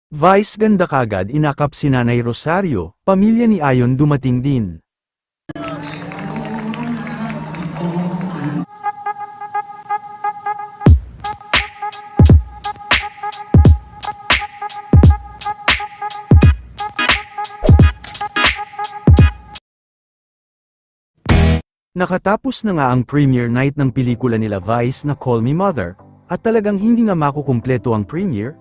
Vice ganda kagad inakap si Nanay Rosario, pamilya ni Ayon dumating din. Nakatapos na nga ang premiere night ng pelikula nila Vice na Call Me Mother, at talagang hindi nga makukumpleto ang premiere.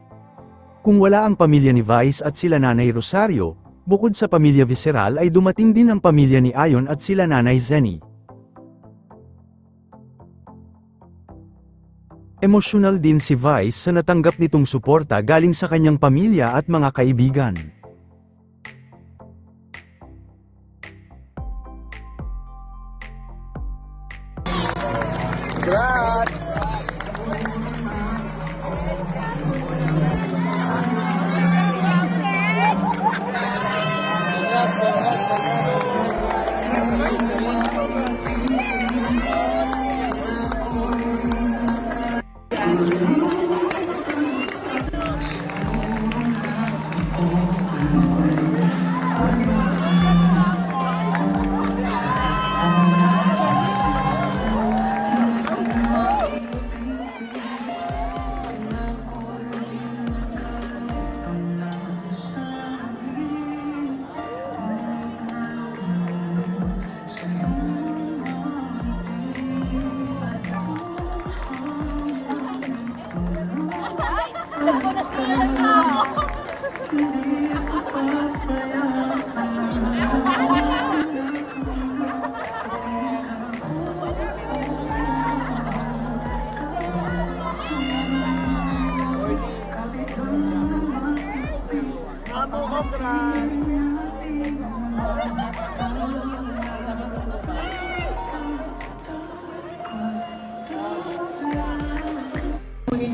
Kung wala ang pamilya ni Vice at sila Nanay Rosario, bukod sa pamilya Visceral ay dumating din ang pamilya ni Ayon at sila Nanay Zenny. Emosyonal din si Vice sa natanggap nitong suporta galing sa kanyang pamilya at mga kaibigan. Congrats!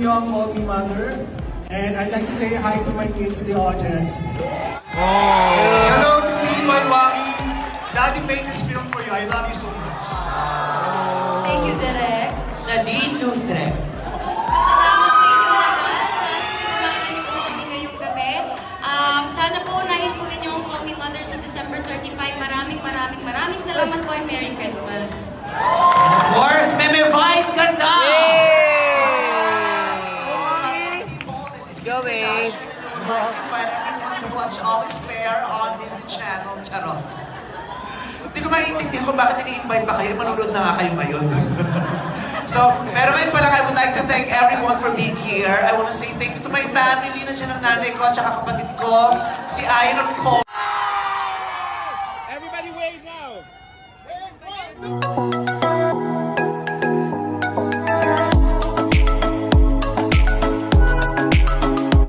Young Call Me Mother, and I'd like to say hi to my kids in the audience. Hello to me, my Waki. Daddy made this film for you. I love you so much. Thank you, Derek. Nadine Lustre. Salamat sa inyo lahat at sinamahan niyo po kami ngayong gabi. Sana po unahin po ninyo ang Call Me Mother sa December 35. Maraming salamat po and Merry Christmas. Of course, Meme Vice, ganda! Going. I would like to invite everyone to watch All Is Fair on Disney Channel. Charot. Hindi ko maintindihan kung bakit ini-invite pa kayo. Manunod na nga kayo ngayon. So, pero ngayon pa lang, I would like to thank everyone for being here. I want to say thank you to my family. Nandiyan ang nanay ko at saka kapatid ko, si Iron Cole. Everybody wave now! Wave!